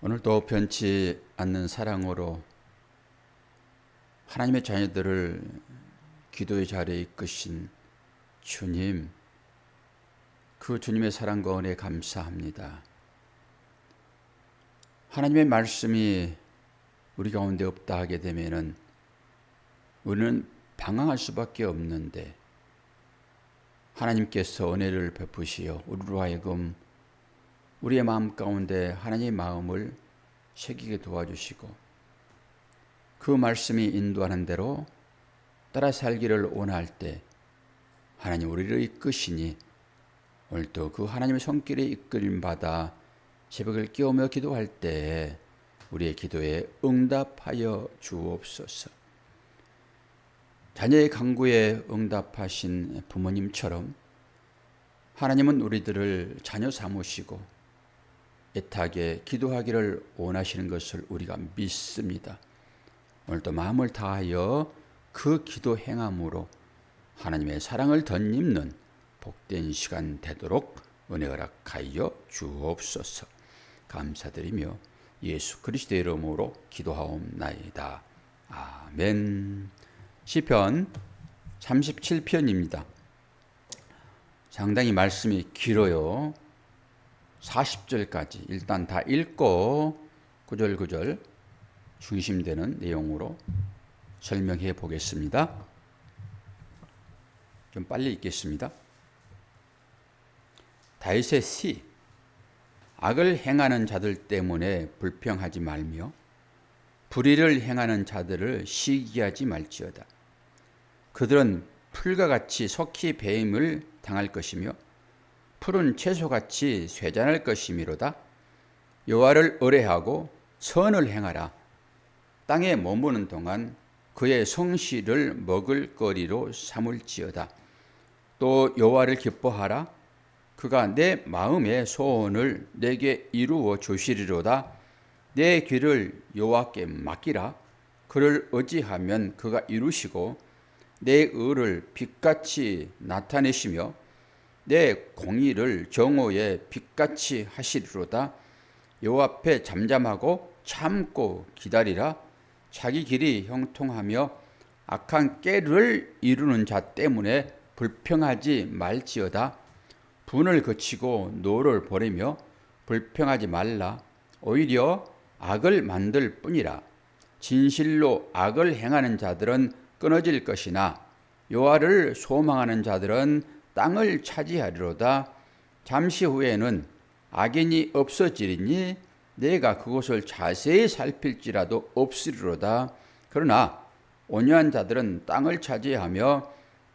오늘도 변치 않는 사랑으로 하나님의 자녀들을 기도의 자리에 이끄신 주님, 그 주님의 사랑과 은혜에 감사합니다. 하나님의 말씀이 우리 가운데 없다 하게 되면은 우리는 방황할 수밖에 없는데, 하나님께서 은혜를 베푸시어 우리로 하여금 우리의 마음 가운데 하나님의 마음을 새기게 도와주시고, 그 말씀이 인도하는 대로 따라 살기를 원할 때 하나님 우리를 이끄시니, 오늘도 그 하나님의 손길에 이끌림 받아 새벽을 깨우며 기도할 때 우리의 기도에 응답하여 주옵소서. 자녀의 간구에 응답하신 부모님처럼 하나님은 우리들을 자녀 삼으시고 애타게 기도하기를 원하시는 것을 우리가 믿습니다. 오늘도 마음을 다하여 그 기도 행함으로 하나님의 사랑을 덧입는 복된 시간 되도록 은혜 허락하여 주옵소서. 감사드리며 예수 그리스도의 이름으로 기도하옵나이다. 아멘. 시편 37편입니다. 상당히 말씀이 길어요. 40절까지 일단 다 읽고 구절구절 중심되는 내용으로 설명해 보겠습니다. 좀 빨리 읽겠습니다. 다윗의 시. 악을 행하는 자들 때문에 불평하지 말며 불의를 행하는 자들을 시기하지 말지어다. 그들은 풀과 같이 속히 배임을 당할 것이며 푸른 채소같이 쇠잔할 것이미로다. 여호와를 의뢰하고 선을 행하라. 땅에 머무는 동안 그의 성실을 먹을 거리로 삼을지어다. 또 여호와를 기뻐하라. 그가 내 마음의 소원을 내게 이루어 주시리로다. 내 길을 여호와께 맡기라. 그를 의지하면 그가 이루시고 내 의를 빛같이 나타내시며 내 공의를 정오에 빛같이 하시리로다. 여호와 앞에 잠잠하고 참고 기다리라. 자기 길이 형통하며 악한 꾀를 이루는 자 때문에 불평하지 말지어다. 분을 그치고 노를 버리며 불평하지 말라. 오히려 악을 만들 뿐이라. 진실로 악을 행하는 자들은 끊어질 것이나 여호와를 소망하는 자들은 땅을 차지하리로다. 잠시 후에는 악인이 없어지리니 내가 그곳을 자세히 살필지라도 없으리로다. 그러나 온유한 자들은 땅을 차지하며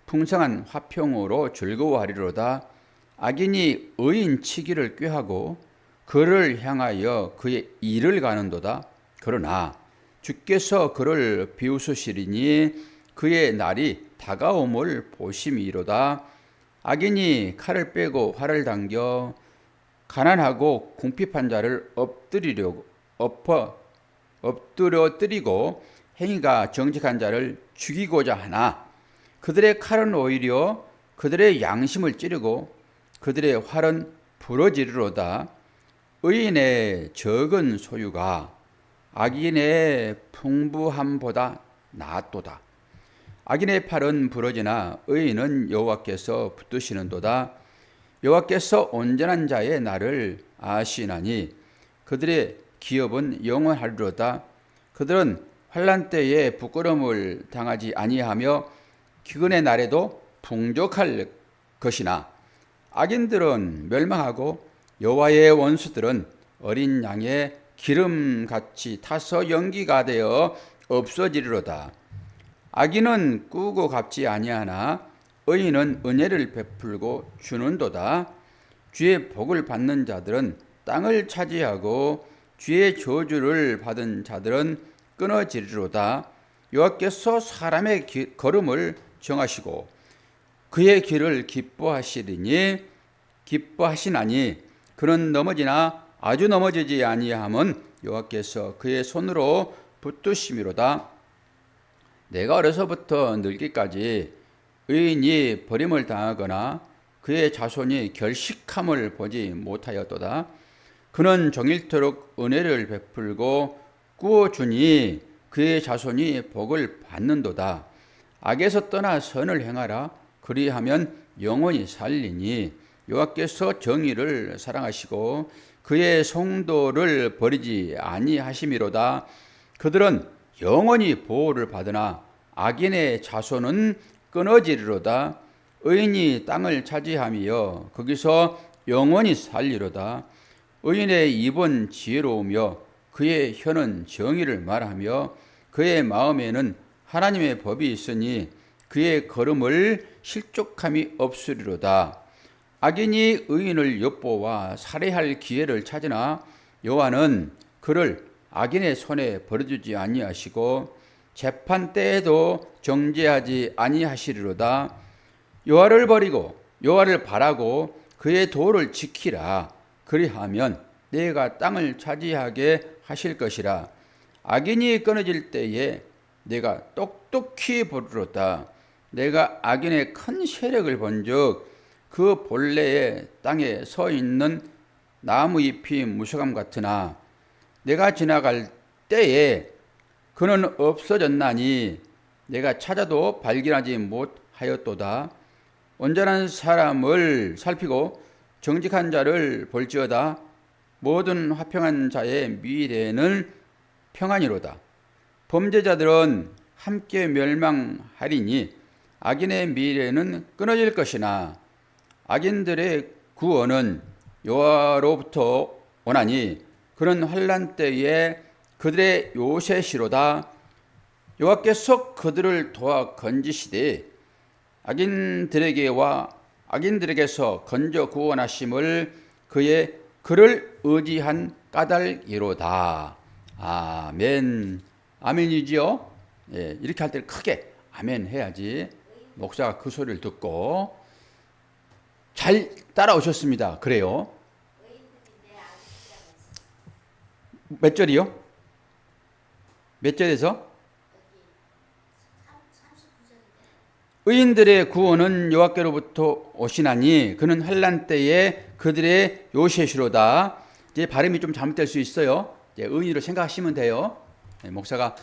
풍성한 화평으로 즐거워하리로다. 악인이 의인 치기를 꾀하고 그를 향하여 그의 일을 가는도다. 그러나 주께서 그를 비웃으시리니 그의 날이 다가옴을 보심이로다. 악인이 칼을 빼고 활을 당겨 가난하고 궁핍한 자를 엎드려뜨리고 행위가 정직한 자를 죽이고자 하나 그들의 칼은 오히려 그들의 양심을 찌르고 그들의 활은 부러지리로다. 의인의 적은 소유가 악인의 풍부함보다 낫도다. 악인의 팔은 부러지나 의인은 여호와께서 붙드시는도다. 여호와께서 온전한 자의 날을 아시나니 그들의 기업은 영원하리로다. 그들은 환난 때에 부끄러움을 당하지 아니하며 기근의 날에도 풍족할 것이나 악인들은 멸망하고 여호와의 원수들은 어린 양의 기름같이 타서 연기가 되어 없어지리로다. 악인은 꾸고 갚지 아니하나 의인은 은혜를 베풀고 주는도다. 주의 복을 받는 자들은 땅을 차지하고 주의 저주를 받은 자들은 끊어지리로다. 여호와께서 사람의 걸음을 정하시고 그의 길을 기뻐하시나니 그는 넘어지나 아주 넘어지지 아니함은 여호와께서 그의 손으로 붙드심이로다. 내가 어려서부터 늙기까지 의인이 버림을 당하거나 그의 자손이 결식함을 보지 못하였도다. 그는 종일토록 은혜를 베풀고 구워주니 그의 자손이 복을 받는도다. 악에서 떠나 선을 행하라. 그리하면 영원히 살리니 여호와께서 정의를 사랑하시고 그의 성도를 버리지 아니하심이로다. 그들은 영원히 보호를 받으나 악인의 자손은 끊어지리로다. 의인이 땅을 차지하며 거기서 영원히 살리로다. 의인의 입은 지혜로우며 그의 혀는 정의를 말하며 그의 마음에는 하나님의 법이 있으니 그의 걸음을 실족함이 없으리로다. 악인이 의인을 엿보아 살해할 기회를 찾으나 여호와는 그를 악인의 손에 버려두지 아니하시고 재판 때에도 정죄하지 아니하시리로다. 여호와를 버리고 여호와를 바라고 그의 도를 지키라. 그리하면 내가 땅을 차지하게 하실 것이라. 악인이 끊어질 때에 내가 똑똑히 보리로다. 내가 악인의 큰 세력을 본즉 그 본래의 땅에 서 있는 나무 잎이 무성함 같으나 내가 지나갈 때에 그는 없어졌나니 내가 찾아도 발견하지 못하였도다. 온전한 사람을 살피고 정직한 자를 볼지어다. 모든 화평한 자의 미래는 평안이로다. 범죄자들은 함께 멸망하리니 악인의 미래는 끊어질 것이나 악인들의 구원은 여호와로부터 오나니 그는 환난 때에 그들의 요새시로다. 여호와께서 그들을 도와 건지시되 악인들에게서 건져 구원하심을 그를 의지한 까닭이로다. 아멘. 아멘이지요? 예, 이렇게 할 때 크게 아멘 해야지. 목사가 그 소리를 듣고 잘 따라오셨습니다. 그래요. 몇 절이요? 몇 절에서? 의인들의 구원은 여호와께로부터 오시나니 그는 환난 때에 그들의 요새시로다. 이제 발음이 좀 잘못될 수 있어요. 이제 의인으로 생각하시면 돼요. 목사가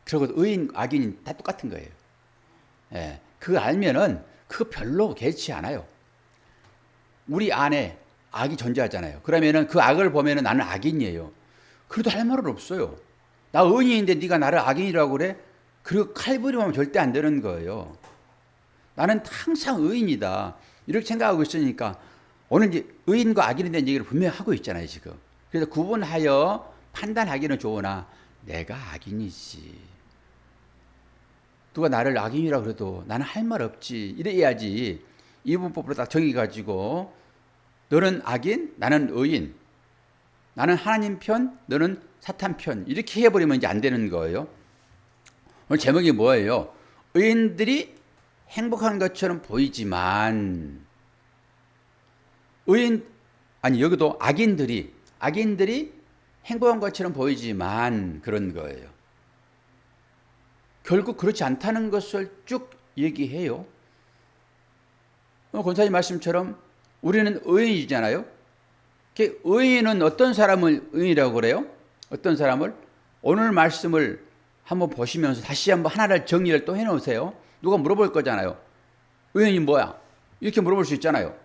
그러고 의인, 악인이 다 똑같은 거예요. 예, 그거 알면은 그거 별로 개의치 않아요. 우리 안에 악이 존재하잖아요. 그러면은 그 악을 보면은 나는 악인이에요. 그래도 할 말은 없어요. 나 의인인데 네가 나를 악인이라고 그래? 그리고 칼부림하면 절대 안 되는 거예요. 나는 항상 의인이다. 이렇게 생각하고 있으니까 오늘 이제 의인과 악인에 대한 얘기를 분명히 하고 있잖아요, 지금. 그래서 구분하여 판단하기는 좋으나 내가 악인이지. 누가 나를 악인이라고 그래도 나는 할 말 없지. 이래야지. 이분법으로 딱 정해가지고 너는 악인, 나는 의인. 나는 하나님 편, 너는 사탄 편. 이렇게 해버리면 이제 안 되는 거예요. 오늘 제목이 뭐예요? 의인들이 행복한 것처럼 보이지만 여기도 악인들이 행복한 것처럼 보이지만 그런 거예요. 결국 그렇지 않다는 것을 쭉 얘기해요. 권사님 말씀처럼 우리는 의인이잖아요. 의인은 어떤 사람을 의인이라고 그래요? 어떤 사람을? 오늘 말씀을 한번 보시면서 다시 한번 하나를 정리를 또 해놓으세요. 누가 물어볼 거잖아요. 의인이 뭐야? 이렇게 물어볼 수 있잖아요.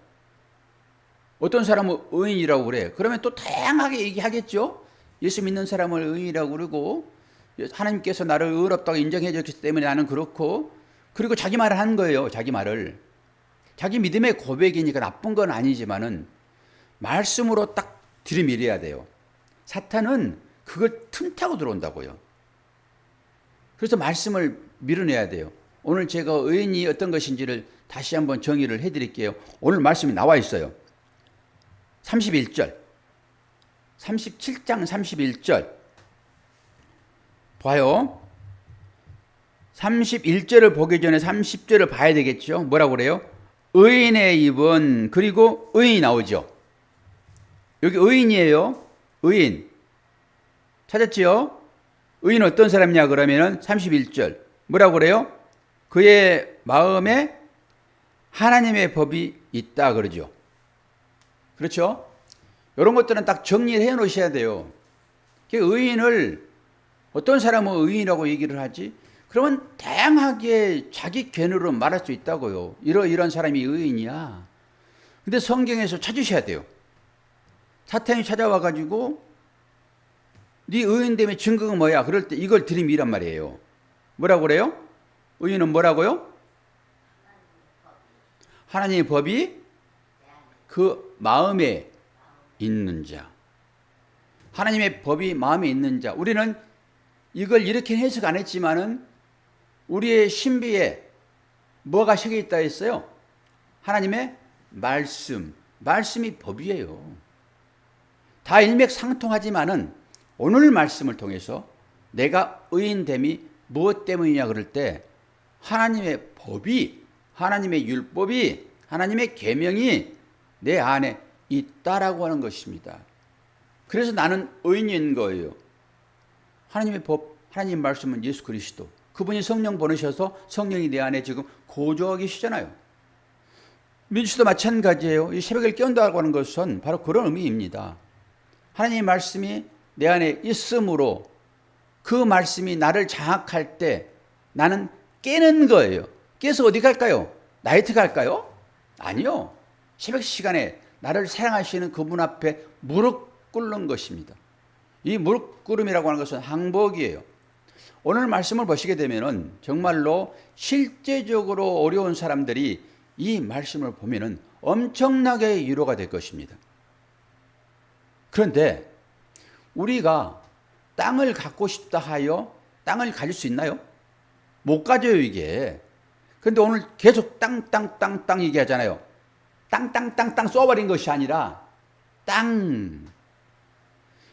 어떤 사람은 의인이라고 그래. 그러면 또 다양하게 얘기하겠죠. 예수 믿는 사람을 의인이라고 그러고 하나님께서 나를 의롭다고 인정해 줬기 때문에 나는 그렇고, 그리고 자기 말을 하는 거예요. 자기 말을. 자기 믿음의 고백이니까 나쁜 건 아니지만은 말씀으로 딱 들이밀어야 돼요. 사탄은 그걸 틈타고 들어온다고요. 그래서 말씀을 밀어내야 돼요. 오늘 제가 의인이 어떤 것인지를 다시 한번 정의를 해드릴게요. 오늘 말씀이 나와 있어요. 31절, 37장 31절 봐요. 31절을 보기 전에 30절을 봐야 되겠죠. 뭐라고 그래요? 의인의 입은, 그리고 의인이 나오죠. 여기 의인이에요. 의인 찾았지요? 의인은 어떤 사람이냐 그러면은 31절 뭐라고 그래요? 그의 마음에 하나님의 법이 있다 그러죠. 그렇죠? 이런 것들은 딱 정리를 해 놓으셔야 돼요. 의인을 어떤 사람은 의인이라고 얘기를 하지? 그러면 다양하게 자기 견해로 말할 수 있다고요. 이런 사람이 의인이야. 근데 성경에서 찾으셔야 돼요. 사탄이 찾아와가지고 네 의인됨의 증거가 뭐야? 그럴 때 이걸 드림이란 말이에요. 뭐라고 그래요? 의인은 뭐라고요? 하나님의 법이 그 마음에 있는 자. 하나님의 법이 마음에 있는 자. 우리는 이걸 이렇게 해석 안 했지만은 우리의 신비에 뭐가 새겨 있다 했어요? 하나님의 말씀. 말씀이 법이에요. 다 일맥상통하지만은 오늘 말씀을 통해서 내가 의인됨이 무엇 때문이냐 그럴 때 하나님의 법이, 하나님의 율법이, 하나님의 계명이 내 안에 있다라고 하는 것입니다. 그래서 나는 의인인 거예요. 하나님의 법, 하나님의 말씀은 예수 그리스도. 그분이 성령 보내셔서 성령이 내 안에 지금 거주하고 계시잖아요. 민주도 마찬가지예요. 이 새벽을 깨운다고 하는 것은 바로 그런 의미입니다. 하나님의 말씀이 내 안에 있으므로 그 말씀이 나를 장악할 때 나는 깨는 거예요. 깨서 어디 갈까요? 나이트 갈까요? 아니요. 새벽 시간에 나를 사랑하시는 그분 앞에 무릎 꿇는 것입니다. 이 무릎 꿇음이라고 하는 것은 항복이에요. 오늘 말씀을 보시게 되면은 정말로 실제적으로 어려운 사람들이 이 말씀을 보면은 엄청나게 위로가 될 것입니다. 그런데 우리가 땅을 갖고 싶다 하여 땅을 가질 수 있나요? 못 가져요, 이게. 그런데 오늘 계속 땅 얘기하잖아요. 땅 쏘아버린 것이 아니라 땅.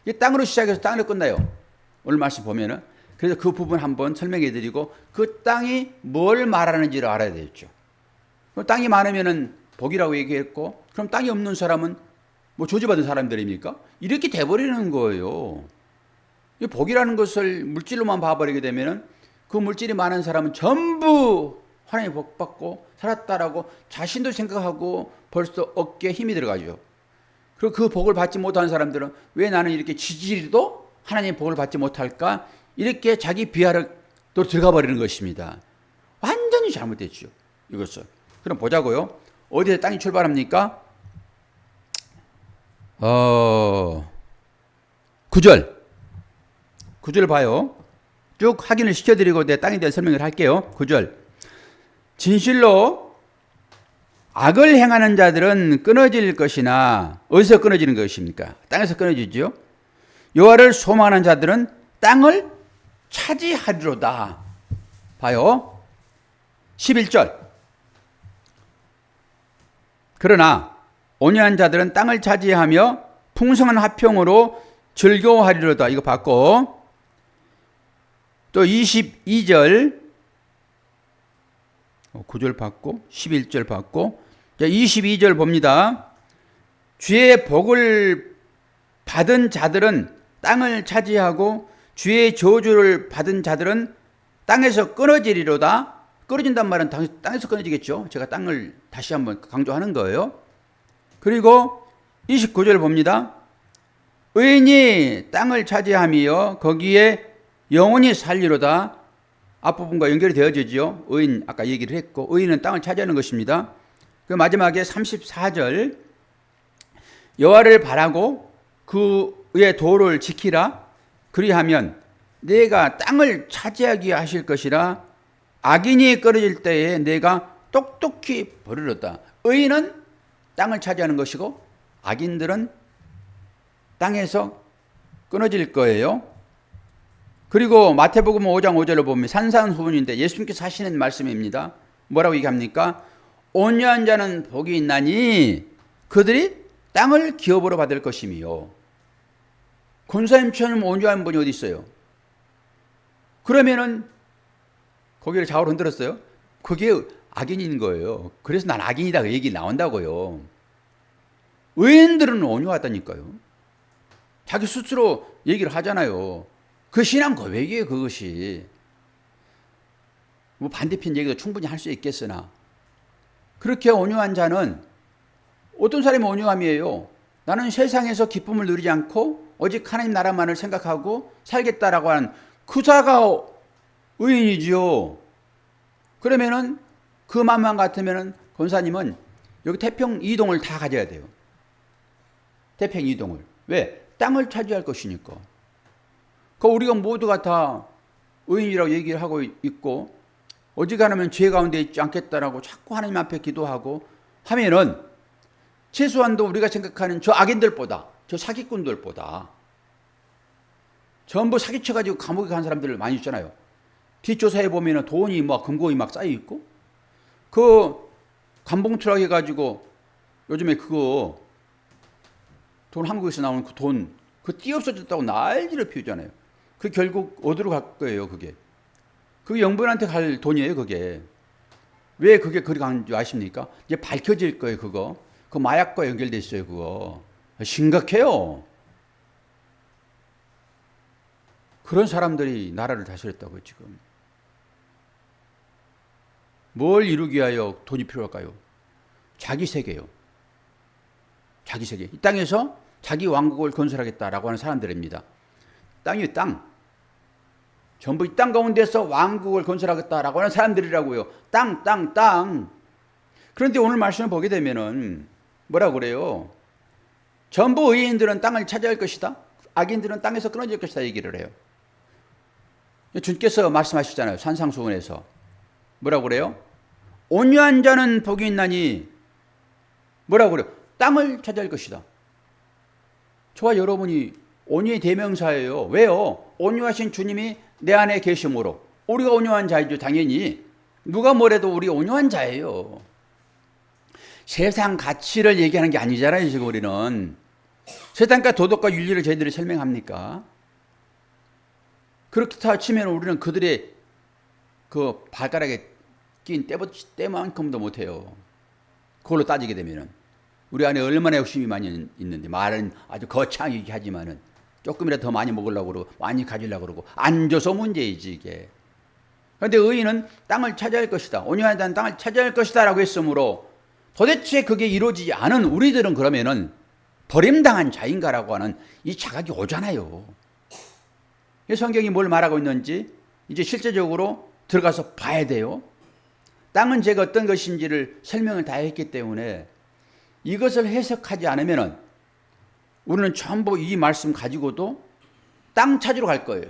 이 땅으로 시작해서 땅으로 끝나요. 오늘 말씀 보면은. 그래서 그 부분 한번 설명해 드리고 그 땅이 뭘 말하는지를 알아야 되겠죠. 땅이 많으면은 복이라고 얘기했고, 그럼 땅이 없는 사람은 뭐 저주받은 사람들입니까? 이렇게 돼버리는 거예요. 이 복이라는 것을 물질로만 봐버리게 되면은 그 물질이 많은 사람은 전부 하나님의 복 받고 살았다라고 자신도 생각하고 벌써 어깨에 힘이 들어가죠. 그리고 그 복을 받지 못하는 사람들은 왜 나는 이렇게 지지리도 하나님의 복을 받지 못할까? 이렇게 자기 비하로 또 들어가 버리는 것입니다. 완전히 잘못됐죠. 이것은. 그럼 보자고요. 어디에 땅이 출발합니까? 9절. 9절 봐요. 쭉 확인을 시켜드리고 내 땅에 대한 설명을 할게요. 9절. 진실로 악을 행하는 자들은 끊어질 것이나, 어디서 끊어지는 것입니까? 땅에서 끊어지죠. 여호와를 소망하는 자들은 땅을 차지하리로다. 봐요. 11절. 그러나 온유한 자들은 땅을 차지하며 풍성한 화평으로 즐거워하리로다. 이거 받고, 또 22절 9절 받고 11절 받고 22절 봅니다. 주의 복을 받은 자들은 땅을 차지하고 주의 저주를 받은 자들은 땅에서 끊어지리로다. 끊어진단 말은 땅에서 끊어지겠죠. 제가 땅을 다시 한번 강조하는 거예요. 그리고 29절 봅니다. 의인이 땅을 차지하며 거기에 영원히 살리로다. 앞부분과 연결이 되어지죠. 의인 아까 얘기를 했고 의인은 땅을 차지하는 것입니다. 그 마지막에 34절 여호와를 바라고 그의 도를 지키라. 그리하면 내가 땅을 차지하게 하실 것이라. 악인이 끊어질 때에 내가 똑똑히 버리로다. 의인은 땅을 차지하는 것이고 악인들은 땅에서 끊어질 거예요. 그리고 마태복음 5장 5절을 보면 산상수훈인데 예수님께서 하시는 말씀입니다. 뭐라고 얘기합니까? 온유한 자는 복이 있나니 그들이 땅을 기업으로 받을 것이며. 권사님처럼 온유한 분이 어디 있어요? 그러면은 거기를 좌우로 흔들었어요. 그게 악인인 거예요. 그래서 난 악인이다 그 얘기 나온다고요. 의인들은 온유하다니까요. 자기 스스로 얘기를 하잖아요. 그 신앙 고백이에요. 그것이. 뭐 반대편 얘기도 충분히 할 수 있겠으나 그렇게 온유한 자는 어떤 사람이 온유함이에요? 나는 세상에서 기쁨을 누리지 않고 오직 하나님 나라만을 생각하고 살겠다라고 하는 그 자가 의인이지요. 그러면은 그 마음만 같으면은 권사님은 여기 태평 이동을 다 가져야 돼요. 태평 이동을. 왜? 땅을 차지할 것이니까. 그 우리가 모두가 다 의인이라고 얘기를 하고 있고 어지간하면 죄 가운데 있지 않겠다라고 자꾸 하나님 앞에 기도하고 하면은 최소한도 우리가 생각하는 저 악인들보다 저 사기꾼들보다 전부 사기쳐가지고 감옥에 간 사람들 많이 있잖아요. 뒷조사해 보면은 돈이 막 금고이 막 쌓여 있고 그 관봉투락 해가지고 요즘에 그거 돈 한국에서 나오는 그 돈 그 띠 없어졌다고 난리를 피우잖아요. 그 결국 어디로 갈 거예요, 그게? 그게 영부인한테 갈 돈이에요, 그게. 왜 그게 그리 가는지 아십니까? 이제 밝혀질 거예요, 그거. 그 마약과 연결돼 있어요, 그거. 심각해요. 그런 사람들이 나라를 다스렸다고요, 지금. 뭘 이루기 위하여 돈이 필요할까요? 자기 세계요. 자기 세계. 이 땅에서 자기 왕국을 건설하겠다라고 하는 사람들입니다. 땅이 땅. 전부 이 땅 가운데서 왕국을 건설하겠다라고 하는 사람들이라고요. 땅, 땅, 땅. 그런데 오늘 말씀을 보게 되면은 뭐라고 그래요? 전부 의인들은 땅을 차지할 것이다. 악인들은 땅에서 끊어질 것이다 얘기를 해요. 주님께서 말씀하셨잖아요. 산상수훈에서. 뭐라고 그래요? 온유한 자는 복이 있나니 뭐라고 그래요? 땅을 차지할 것이다. 저와 여러분이 온유의 대명사예요. 왜요? 온유하신 주님이 내 안에 계심으로 우리가 온유한 자이죠. 당연히 누가 뭐래도 우리가 온유한 자예요. 세상 가치를 얘기하는 게 아니잖아요. 지금 우리는 세상과 도덕과 윤리를 저희들이 설명합니까? 그렇다 치면 우리는 그들의 그 발가락에 낀 때만큼도 못해요. 그걸로 따지게 되면은 우리 안에 얼마나 욕심이 많이 있는데 말은 아주 거창하게 하지만은 조금이라도 더 많이 먹으려고 그러고 많이 가지려고 그러고 안 줘서 문제이지 이게. 그런데 의인은 땅을 차지할 것이다. 온유한 자는 땅을 차지할 것이다 라고 했으므로 도대체 그게 이루어지지 않은 우리들은 그러면은 버림당한 자인가라고 하는 이 자각이 오잖아요. 이 성경이 뭘 말하고 있는지 이제 실제적으로 들어가서 봐야 돼요. 땅은 제가 어떤 것인지를 설명을 다 했기 때문에 이것을 해석하지 않으면은 우리는 전부 이 말씀 가지고도 땅 찾으러 갈 거예요.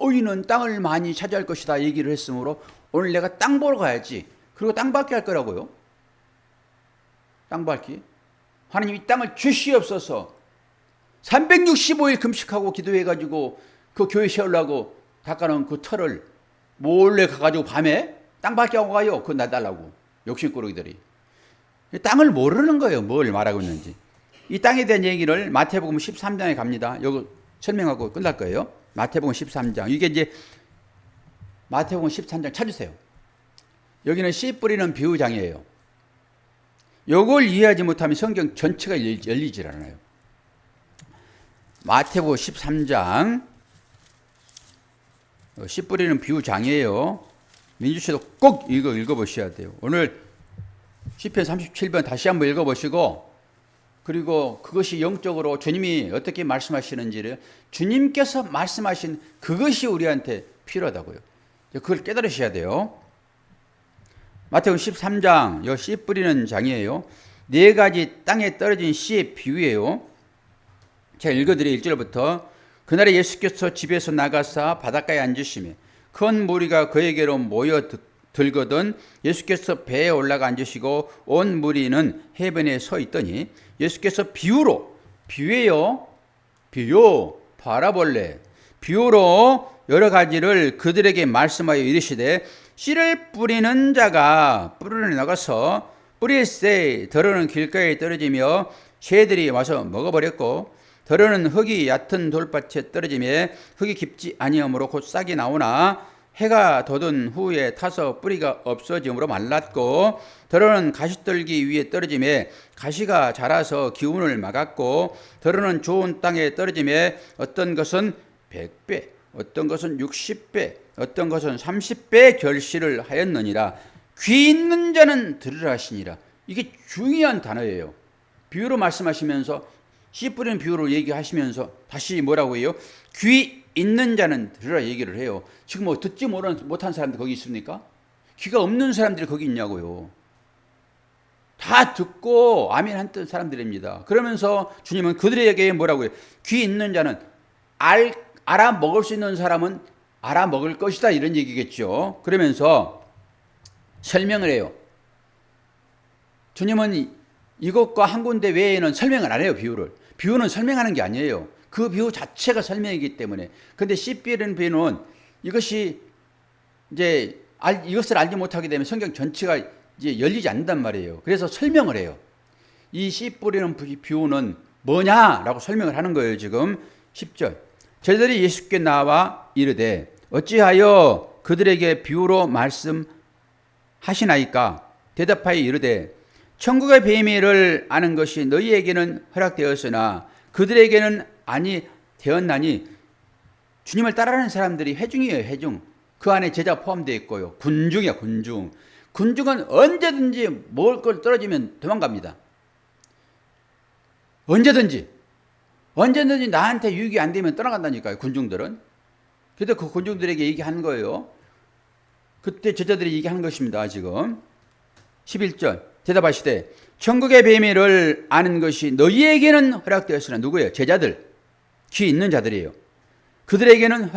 의인은 땅을 많이 차지할 것이다 얘기를 했으므로 오늘 내가 땅 보러 가야지. 그리고 땅 밟기 할 거라고요. 땅 밟기. 하나님 이 땅을 주시옵소서. 365일 금식하고 기도해가지고 그 교회 세우려고 닦아놓은 그 털을 몰래 가가지고 밤에 땅 밟기 하고 가요. 그거 놔달라고. 욕심꾸러기들이. 땅을 모르는 거예요. 뭘 말하고 있는지. 이 땅에 대한 얘기를 마태복음 13장에 갑니다. 여기 설명하고 끝날 거예요. 마태복음 13장. 이게 이제 마태복음 13장 찾으세요. 여기는 씨 뿌리는 비유장이에요. 이걸 이해하지 못하면 성경 전체가 열리질 않아요. 마태복음 13장. 씨 뿌리는 비유장이에요. 민주 씨도 꼭 이거 읽어보셔야 돼요. 오늘 시편 37번 다시 한번 읽어보시고 그리고 그것이 영적으로 주님이 어떻게 말씀하시는지를 주님께서 말씀하신 그것이 우리한테 필요하다고요. 그걸 깨달으셔야 돼요. 마태복음 13장 요 씨 뿌리는 장이에요. 네 가지 땅에 떨어진 씨의 비유예요. 제가 읽어드려요. 1절부터 그날에 예수께서 집에서 나가사 바닷가에 앉으시며 큰 무리가 그에게로 모여 들거든 예수께서 배에 올라가 앉으시고 온 무리는 해변에 서 있더니 예수께서 비유예요. 비유 바라볼래 비유로 여러 가지를 그들에게 말씀하여 이르시되 씨를 뿌리는 자가 뿌리를 나가서 뿌릴새 더러는 길가에 떨어지며 새들이 와서 먹어버렸고 더러는 흙이 얕은 돌밭에 떨어지며 흙이 깊지 아니하므로 곧 싹이 나오나 해가 돋은 후에 타서 뿌리가 없어짐으로 말랐고 더러는 가시떨기 위에 떨어지며 가시가 자라서 기운을 막았고 더러는 좋은 땅에 떨어지며 어떤 것은 100배 어떤 것은 60배 어떤 것은 30배 결실을 하였느니라. 귀 있는 자는 들으라 하시니라. 이게 중요한 단어예요. 비유로 말씀하시면서 씨 뿌리는 비유를 얘기하시면서 다시 뭐라고 해요? 귀 있는 자는 들으라 얘기를 해요. 지금 뭐 듣지 못한 사람들 거기 있습니까? 귀가 없는 사람들이 거기 있냐고요. 다 듣고 아멘 한 사람들입니다. 그러면서 주님은 그들에게 뭐라고 해요? 귀 있는 자는 알아먹을 수 있는 사람은 알아먹을 것이다 이런 얘기겠죠. 그러면서 설명을 해요. 주님은 이것과 한 군데 외에는 설명을 안 해요. 비유는 설명하는 게 아니에요. 그 비유 자체가 설명이기 때문에. 근데 씨 뿌리는 비유는 이것이 이제 이것을 알지 못하게 되면 성경 전체가 이제 열리지 않는단 말이에요. 그래서 설명을 해요. 이 씨 뿌리는 비유는 뭐냐라고 설명을 하는 거예요. 지금 10절. 저희들이 예수께 나와 이르되 어찌하여 그들에게 비유로 말씀하시나이까? 대답하여 이르되 천국의 비밀을 아는 것이 너희에게는 허락되었으나 그들에게는 아니 되었나니. 주님을 따라하는 사람들이 회중이에요. 회중. 그 안에 제자 포함되어 있고요. 군중이야. 군중. 군중은 언제든지 먹을 걸 떨어지면 도망갑니다. 언제든지 나한테 유익이 안 되면 떠나간다니까요. 군중들은. 그래서 그 군중들에게 얘기하는 거예요. 그때 제자들이 얘기하는 것입니다. 지금 11절 대답하시되 천국의 비밀을 아는 것이 너희에게는 허락되었으나. 누구예요? 제자들. 귀 있는 자들이에요. 그들에게는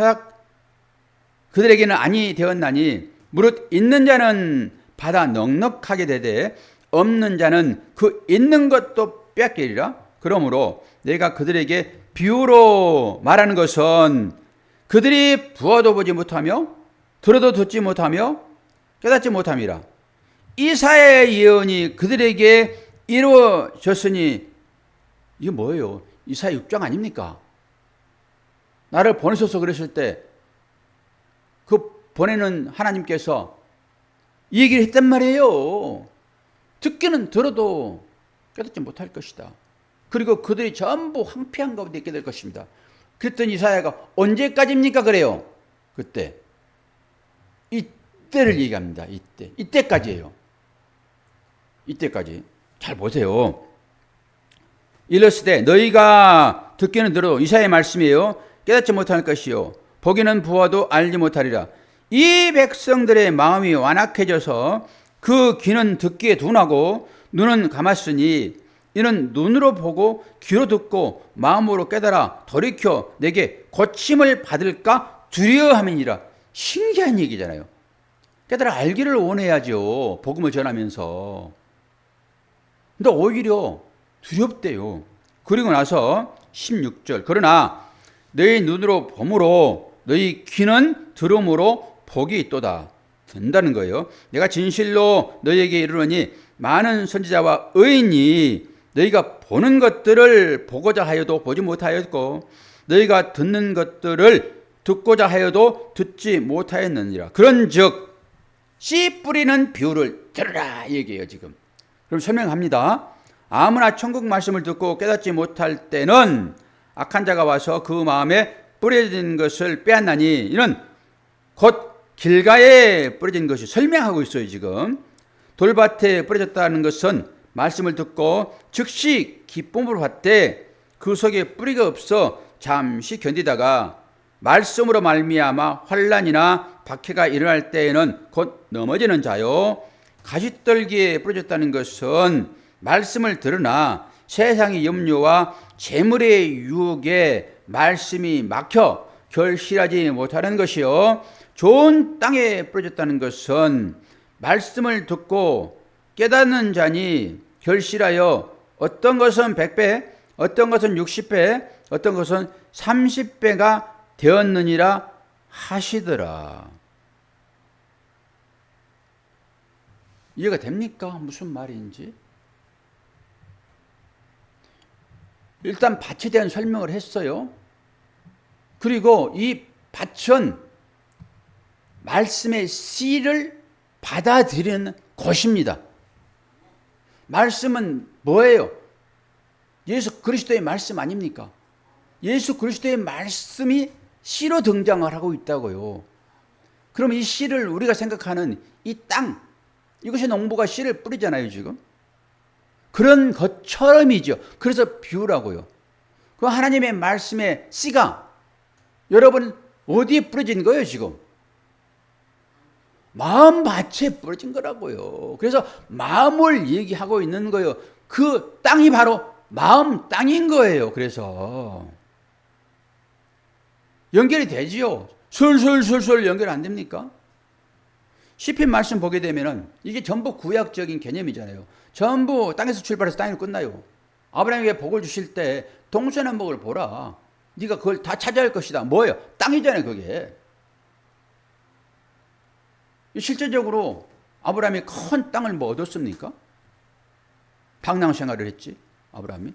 아니 되었나니 무릇 있는 자는 받아 넉넉하게 되되 없는 자는 그 있는 것도 빼앗기리라. 그러므로 내가 그들에게 비유로 말하는 것은 그들이 부어도 보지 못하며 들어도 듣지 못하며 깨닫지 못함이라. 이사야의 예언이 그들에게 이루어졌으니. 이게 뭐예요? 이사야 6장 아닙니까? 나를 보내셔서 그랬을 때 그 보내는 하나님께서 이 얘기를 했단 말이에요. 듣기는 들어도 깨닫지 못할 것이다. 그리고 그들이 전부 황폐한 가운데 있게 될 것입니다. 그랬더니 이사야가 언제까지입니까? 그래요. 그때. 이때를 얘기합니다. 이때까지예요. 이때까지. 잘 보세요. 이르시되 너희가 듣기는 들어도 이사야의 말씀이에요. 깨닫지 못할 것이요 보기는 보아도 알지 못하리라. 이 백성들의 마음이 완악해져서 그 귀는 듣기에 둔하고 눈은 감았으니 이는 눈으로 보고 귀로 듣고 마음으로 깨달아 돌이켜 내게 고침을 받을까 두려워함이니라. 신기한 얘기잖아요. 깨달아 알기를 원해야죠. 복음을 전하면서. 근데 오히려 두렵대요. 그리고 나서 16절 그러나 너희 눈으로 봄으로 너희 귀는 들음으로 복이 있도다. 된다는 거예요. 내가 진실로 너희에게 이르노니 많은 선지자와 의인이 너희가 보는 것들을 보고자 하여도 보지 못하였고 너희가 듣는 것들을 듣고자 하여도 듣지 못하였느니라. 그런즉 씨 뿌리는 비유를 들으라 얘기해요. 지금. 그럼 설명합니다. 아무나 천국 말씀을 듣고 깨닫지 못할 때는 악한 자가 와서 그 마음에 뿌려진 것을 빼앗나니 이는 곧 길가에 뿌려진 것이. 설명하고 있어요. 지금 돌밭에 뿌려졌다는 것은 말씀을 듣고 즉시 기쁨을 받되 그 속에 뿌리가 없어 잠시 견디다가 말씀으로 말미암아 환난이나 박해가 일어날 때에는 곧 넘어지는 자요. 가시떨기에 뿌려졌다는 것은 말씀을 들으나 세상의 염려와 재물의 유혹에 말씀이 막혀 결실하지 못하는 것이요. 좋은 땅에 뿌려졌다는 것은 말씀을 듣고 깨닫는 자니 결실하여 어떤 것은 100배, 어떤 것은 60배, 어떤 것은 30배가 되었느니라 하시더라. 이해가 됩니까? 무슨 말인지? 일단 밭에 대한 설명을 했어요. 그리고 이 밭은 말씀의 씨를 받아들이는 것입니다. 말씀은 뭐예요? 예수 그리스도의 말씀 아닙니까? 예수 그리스도의 말씀이 씨로 등장을 하고 있다고요. 그럼 이 씨를 우리가 생각하는 이 땅, 이것이 농부가 씨를 뿌리잖아요, 지금. 그런 것처럼이죠. 그래서 비유라고요. 그 하나님의 말씀의 씨가 여러분 어디에 뿌려진 거예요 지금? 마음밭에 뿌려진 거라고요. 그래서 마음을 얘기하고 있는 거예요. 그 땅이 바로 마음 땅인 거예요. 그래서 연결이 되지요. 솔솔솔솔 연결 안 됩니까? 시편 말씀 보게 되면은 이게 전부 구약적인 개념이잖아요. 전부 땅에서 출발해서 땅으로 끝나요. 아브라함에게 복을 주실 때 동서남북을 보라. 네가 그걸 다 차지할 것이다. 뭐예요? 땅이잖아요, 그게. 실제적으로 아브라함이 큰 땅을 뭐 얻었습니까? 방랑 생활을 했지, 아브라함이.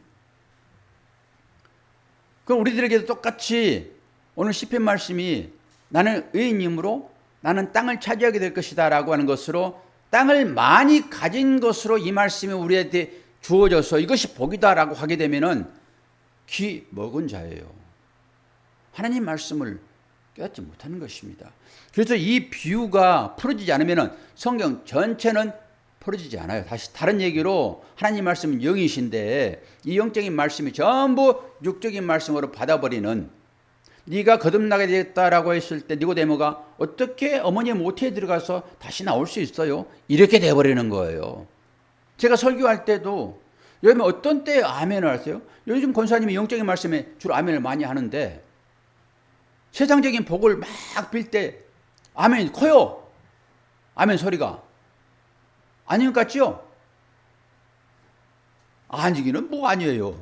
그럼 우리들에게도 똑같이 오늘 시편 말씀이 나는 의인이므로 나는 땅을 차지하게 될 것이다 라고 하는 것으로 땅을 많이 가진 것으로 이 말씀이 우리한테 주어져서 이것이 복이다 라고 하게 되면은 귀 먹은 자예요. 하나님 말씀을 깨닫지 못하는 것입니다. 그래서 이 비유가 풀어지지 않으면은 성경 전체는 풀어지지 않아요. 다시 다른 얘기로 하나님 말씀은 영이신데 이 영적인 말씀이 전부 육적인 말씀으로 받아버리는, 네가 거듭나게 되겠다라고 했을 때 니고데모가 어떻게 어머니의 모태에 들어가서 다시 나올 수 있어요? 이렇게 돼버리는 거예요. 제가 설교할 때도 여러분 어떤 때에 아멘을 하세요? 요즘 권사님이 영적인 말씀에 주로 아멘을 많이 하는데 세상적인 복을 막 빌 때 아멘이 커요. 아멘 소리가. 아닌 것 같지요? 아니기는 뭐 아니에요.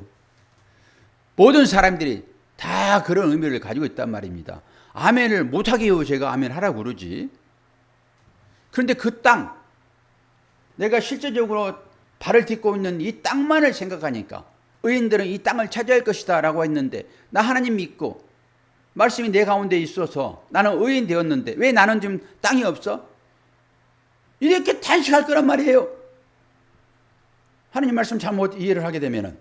모든 사람들이 다 그런 의미를 가지고 있단 말입니다. 아멘을 못하게 해요. 제가 아멘 하라고 그러지. 그런데 그 땅, 내가 실제적으로 발을 딛고 있는 이 땅만을 생각하니까 의인들은 이 땅을 차지할 것이다 라고 했는데 나 하나님 믿고 말씀이 내 가운데 있어서 나는 의인 되었는데 왜 나는 지금 땅이 없어? 이렇게 탄식할 거란 말이에요. 하나님 말씀 잘못 이해를 하게 되면은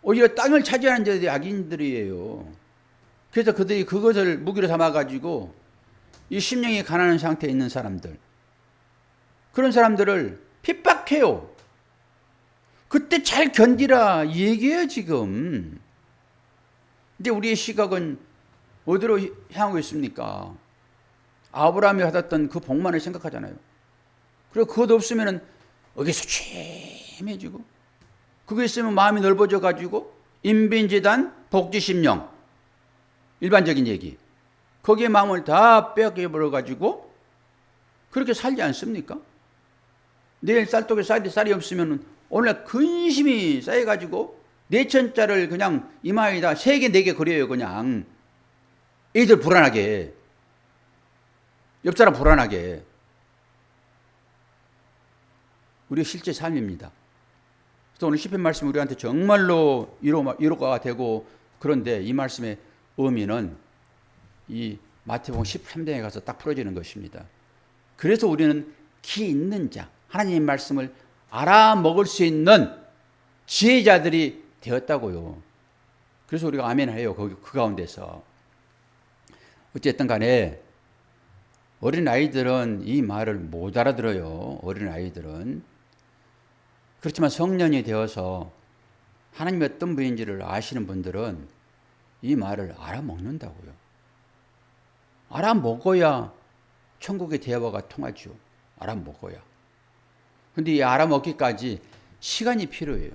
오히려 땅을 차지하는 자들이 악인들이에요. 그래서 그들이 그것을 무기로 삼아가지고 이 심령이 가난한 상태에 있는 사람들, 그런 사람들을 핍박해요. 그때 잘 견디라 이 얘기예요 지금. 근데 우리의 시각은 어디로 향하고 있습니까? 아브라함이 받았던 그 복만을 생각하잖아요. 그리고 그것 없으면 여기 소침해지고, 그거 있으면 마음이 넓어져 가지고 인빈지단 복지심령, 일반적인 얘기, 거기에 마음을 다 빼앗겨버려 가지고 그렇게 살지 않습니까? 내일 쌀독에 쌀이 없으면 오늘날 근심이 쌓여가지고 내천자를 그냥 이마에다 3개 4개 그려요. 그냥 애들 불안하게, 옆사람 불안하게. 우리의 실제 삶입니다. 그래서 오늘 시편 말씀이 우리한테 정말로 위로가 되고, 그런데 이 말씀의 의미는 이 마태복음 13장에 가서 딱 풀어지는 것입니다. 그래서 우리는 기 있는 자, 하나님의 말씀을 알아먹을 수 있는 지혜자들이 되었다고요. 그래서 우리가 아멘 해요. 그 가운데서. 어쨌든 간에 어린아이들은 이 말을 못 알아들어요. 어린아이들은. 그렇지만 성년이 되어서 하나님이 어떤 분인지를 아시는 분들은 이 말을 알아먹는다고요. 알아먹어야 천국의 대화가 통하죠. 알아먹어야. 근데 이 알아먹기까지 시간이 필요해요.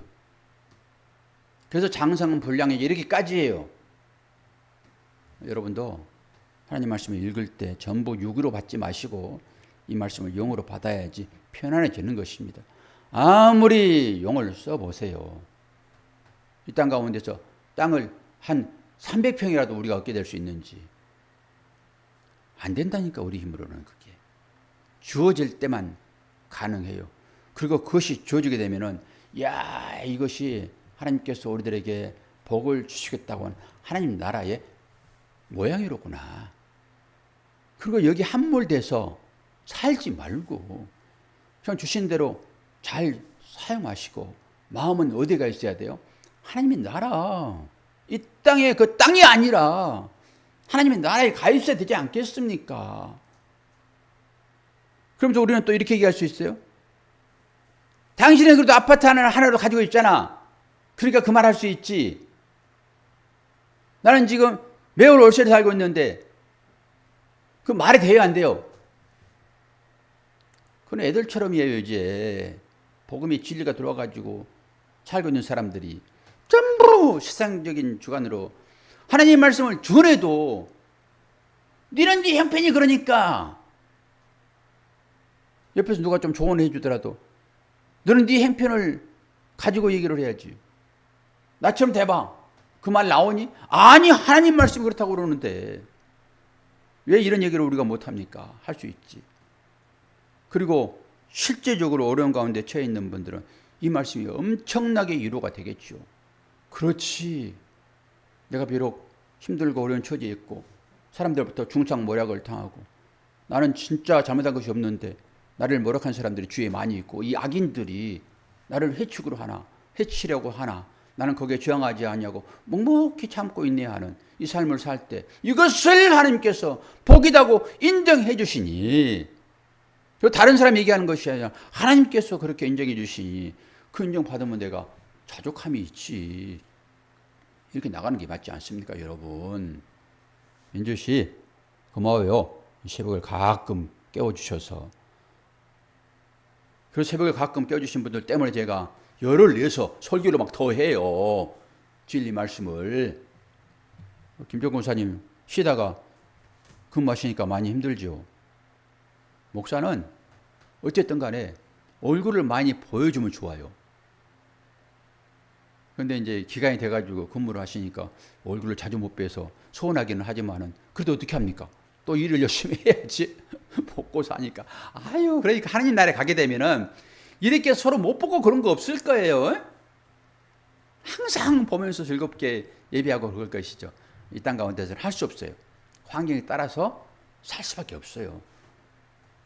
그래서 장성은 분량이 이렇게까지 해요. 여러분도 하나님 말씀을 읽을 때 전부 육으로 받지 마시고 이 말씀을 영으로 받아야지 편안해지는 것입니다. 아무리 용을 써보세요. 이 땅 가운데서 땅을 한 300평이라도 우리가 얻게 될 수 있는지. 안 된다니까, 우리 힘으로는 그게. 주어질 때만 가능해요. 그리고 그것이 주어지게 되면은, 야, 이것이 하나님께서 우리들에게 복을 주시겠다고 하는 하나님 나라의 모양이로구나. 그리고 여기 함몰돼서 살지 말고 그냥 주신 대로 잘 사용하시고, 마음은 어디가 있어야 돼요? 하나님의 나라, 이 땅에 그 땅이 아니라 하나님의 나라에 가 있어야 되지 않겠습니까? 그러면서 우리는 또 이렇게 얘기할 수 있어요. 당신은 그래도 아파트 하나도 가지고 있잖아. 그러니까 그 말 할 수 있지. 나는 지금 매월 월세를 살고 있는데 그 말이 돼요, 안 돼요? 그건 애들처럼이에요. 이제 복음이 진리가 들어와가지고 살고 있는 사람들이 전부 세상적인 주관으로 하나님의 말씀을 전해도 너는 네 형편이 그러니까, 옆에서 누가 좀 조언해 주더라도 너는 네 형편을 가지고 얘기를 해야지. 나처럼 돼봐. 그 말 나오니? 아니, 하나님 말씀이 그렇다고 그러는데 왜 이런 얘기를 우리가 못합니까? 할 수 있지. 그리고 실제적으로 어려운 가운데 처해 있는 분들은 이 말씀이 엄청나게 위로가 되겠죠. 그렇지. 내가 비록 힘들고 어려운 처지에 있고 사람들부터 중상모략을 당하고 나는 진짜 잘못한 것이 없는데 나를 모략한 사람들이 주위에 많이 있고 이 악인들이 나를 해축으로 하나, 해치려고 하나, 나는 거기에 저항하지 않냐고 묵묵히 참고 있네 하는 이 삶을 살 때 이것을 하나님께서 복이라고 인정해 주시니, 다른 사람 얘기하는 것이 아니라 하나님께서 그렇게 인정해 주시니 그 인정 받으면 내가 자족함이 있지. 이렇게 나가는 게 맞지 않습니까, 여러분? 민주 씨, 고마워요. 새벽을 가끔 깨워주셔서. 그 새벽에 가끔 깨워주신 분들 때문에 제가 열을 내서 설교를 막 더 해요. 진리 말씀을. 김병곤 목사님 쉬다가 근무하시니까 많이 힘들죠. 목사는 어쨌든 간에 얼굴을 많이 보여주면 좋아요. 그런데 이제 기간이 돼가지고 근무를 하시니까 얼굴을 자주 못 뵈서 서운하기는 하지만은 그래도 어떻게 합니까? 또 일을 열심히 해야지. 먹고 사니까. 아유, 그러니까 하나님 나라에 가게 되면은 이렇게 서로 못 보고 그런 거 없을 거예요. 항상 보면서 즐겁게 예배하고 그럴 것이죠. 이 땅 가운데서는 할 수 없어요. 환경에 따라서 살 수밖에 없어요.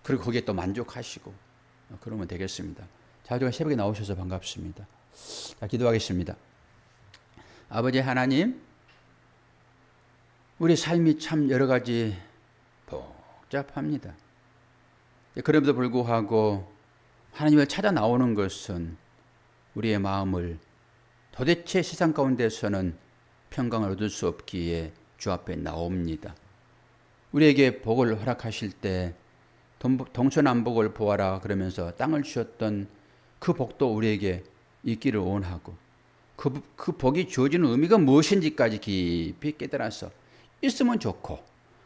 그리고 거기에 또 만족하시고 그러면 되겠습니다. 자주가 새벽에 나오셔서 반갑습니다. 자, 기도하겠습니다. 아버지 하나님, 우리 삶이 참 여러 가지 복잡합니다. 그럼에도 불구하고 하나님을 찾아 나오는 것은 우리의 마음을 도대체 세상 가운데서는 평강을 얻을 수 없기에 주 앞에 나옵니다. 우리에게 복을 허락하실 때 동서남북을 보아라 그러면서 땅을 주셨던 그 복도 우리에게 있기를 원하고 그 복이 주어지는 의미가 무엇인지까지 깊이 깨달아서 있으면 좋고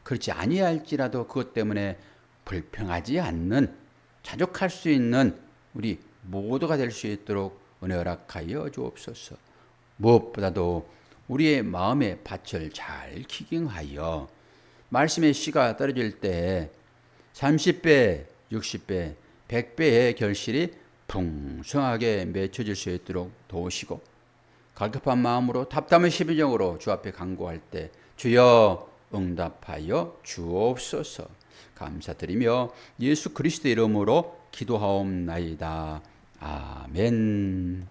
그렇지 아니할지라도 그것 때문에 불평하지 않는 자족할 수 있는 우리 모두가 될 수 있도록 은혜 허락하여 주옵소서. 무엇보다도 우리의 마음의 밭을 잘 기경하여 말씀의 씨가 떨어질 때 30배, 60배, 100배의 결실이 풍성하게 맺혀질 수 있도록 도우시고 갈급한 마음으로 답답한 심정으로 주 앞에 간구할 때 주여 응답하여 주옵소서. 감사드리며 예수 그리스도의 이름으로 기도하옵나이다. 아멘.